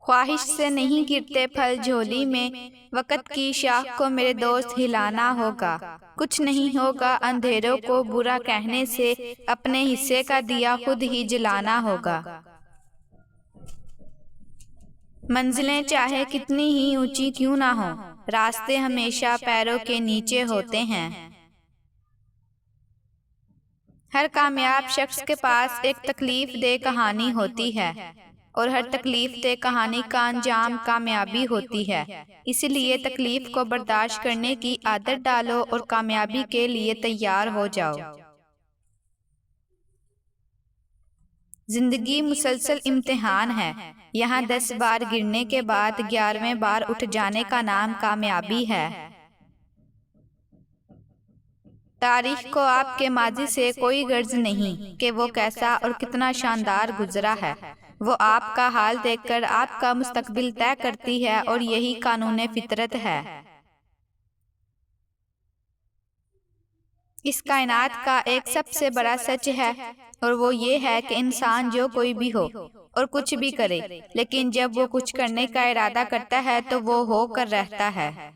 ख्वाहिश से नहीं गिरते फल झोली में, वक़्त की शाख को मेरे दोस्त हिलाना होगा। कुछ नहीं होगा अंधेरों को बुरा कहने से, अपने हिस्से का दिया खुद ही जलाना होगा। मंजिलें चाहे कितनी ही ऊंची क्यों ना हो, रास्ते हमेशा पैरों के नीचे होते हैं। हर कामयाब शख्स के पास एक तकलीफ दे कहानी होती है, और हर तकलीफ दे कहानी का अंजाम कामयाबी होती है। इसलिए तकलीफ को बर्दाश्त करने की आदत डालो और कामयाबी के लिए तैयार हो जाओ। जिंदगी मुसलसल इम्तिहान है, यहाँ 10 बार गिरने के बाद 11वें बार उठ जाने का नाम कामयाबी है। तारीख को आपके माजी से कोई गर्ज नहीं कि वो कैसा और कितना शानदार गुजरा है। वो आपका हाल देखकर आपका मुस्तकबिल तय करती है, और यही कानून फितरत है। इस कायनात का एक सबसे बड़ा सच है, और वो ये है कि इंसान जो कोई भी हो और कुछ भी करे, लेकिन जब वो कुछ करने का इरादा करता है तो वो होकर रहता है।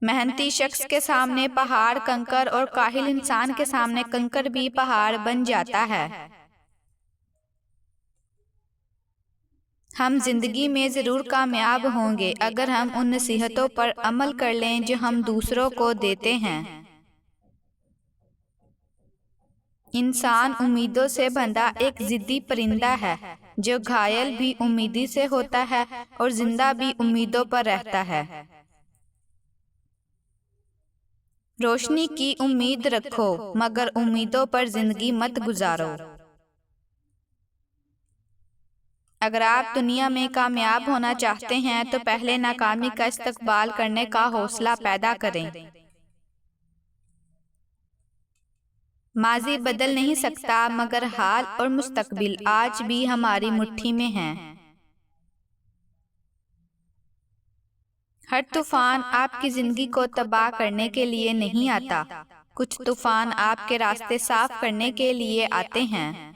मेहनती शख्स के सामने पहाड़ कंकर, और काहिल इंसान के सामने कंकर भी पहाड़ बन जाता है। हम जिंदगी में जरूर कामयाब होंगे अगर हम उन नसीहतों पर अमल कर लें जो हम दूसरों को देते हैं। इंसान उम्मीदों से बंधा एक जिद्दी परिंदा है, जो घायल भी उम्मीदी से होता है और जिंदा भी उम्मीदों पर रहता है। रोशनी की उम्मीद रखो, मगर उम्मीदों पर जिंदगी मत गुजारो। अगर आप दुनिया में कामयाब होना चाहते हैं तो पहले नाकामी का इस्तकबाल करने का हौसला पैदा करें। माजी बदल नहीं सकता, मगर हाल और मुस्तकबिल आज भी हमारी मुट्ठी में हैं। हर तूफान आपकी जिंदगी को तबाह करने के लिए नहीं आता, कुछ तूफान आपके रास्ते साफ करने के लिए आते हैं।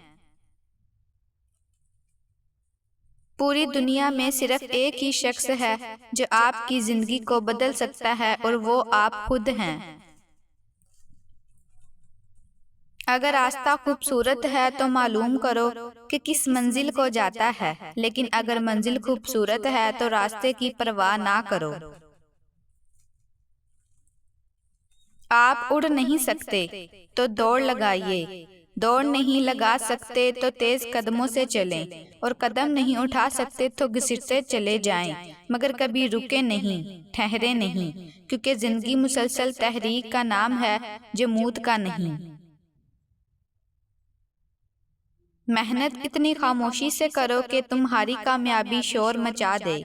पूरी दुनिया में सिर्फ एक ही शख्स है जो आपकी जिंदगी को बदल सकता है, और वो आप खुद हैं। अगर रास्ता खूबसूरत है तो मालूम करो कि किस मंजिल को जाता है, लेकिन अगर मंजिल खूबसूरत है तो रास्ते की परवाह ना करो। आप उड़ नहीं सकते तो दौड़ लगाइए, दौड़ नहीं लगा सकते तो तेज कदमों से चलें, और कदम नहीं उठा सकते तो घसीटते चले जाएं, मगर कभी रुके नहीं, ठहरे नहीं, क्योंकि जिंदगी मुसलसल तहरीक का नाम है, जमूद का नहीं। मेहनत इतनी खामोशी से करो कि तुम्हारी कामयाबी शोर मचा दे।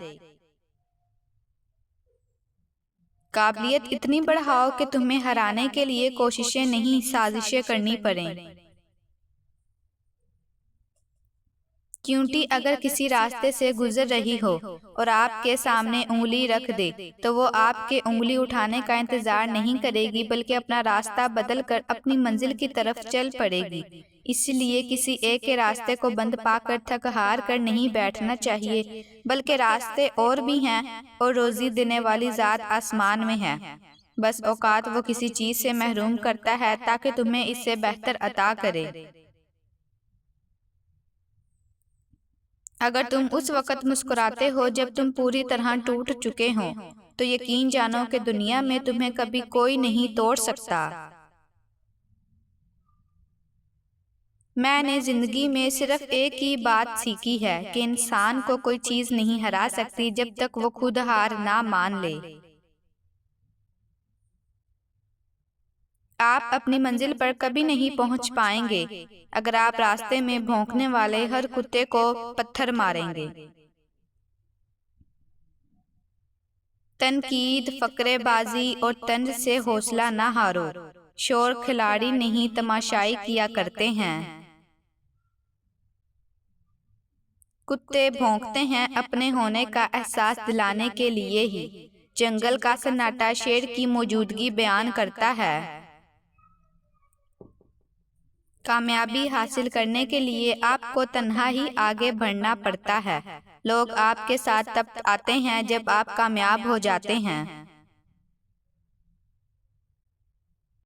काबिलियत इतनी बढ़ाओ कि तुम्हें हराने के लिए कोशिशें नहीं साजिशें करनी पड़ें। क्योंकि अगर किसी रास्ते से गुजर रही हो और आपके सामने उंगली रख दे, तो वो आपके उंगली उठाने का इंतजार नहीं करेगी, बल्कि अपना रास्ता बदल कर अपनी मंजिल की तरफ चल पड़ेगी। इसलिए किसी एक के रास्ते को बंद पाकर थक हार कर नहीं बैठना चाहिए, बल्कि रास्ते और भी हैं, और रोजी देने वाली जात आसमान में है। बस औकात वो किसी चीज से महरूम करता है ताकि तुम्हें इससे बेहतर अता करे। अगर तुम उस वक़्त मुस्कुराते हो जब तुम पूरी तरह टूट चुके हो, तो यकीन जानो कि दुनिया में तुम्हें कभी कोई नहीं तोड़ सकता। मैंने जिंदगी में सिर्फ एक ही बात सीखी है कि इंसान को कोई चीज नहीं हरा सकती जब तक वो खुद हार ना मान ले। आप अपनी मंजिल पर कभी नहीं पहुंच पाएंगे अगर आप रास्ते में भौंकने वाले हर कुत्ते को पत्थर मारेंगे। तनकीद, फकरेबाजी और तंज से हौसला ना हारो। शोर खिलाड़ी नहीं तमाशाई किया करते हैं। कुत्ते भौंकते हैं अपने होने का एहसास दिलाने के लिए ही। जंगल का सन्नाटा शेर की मौजूदगी बयान करता है। कामयाबी हासिल करने के लिए आपको तन्हा ही आगे बढ़ना पड़ता है। लोग आपके साथ तब आते हैं जब आप कामयाब हो जाते हैं।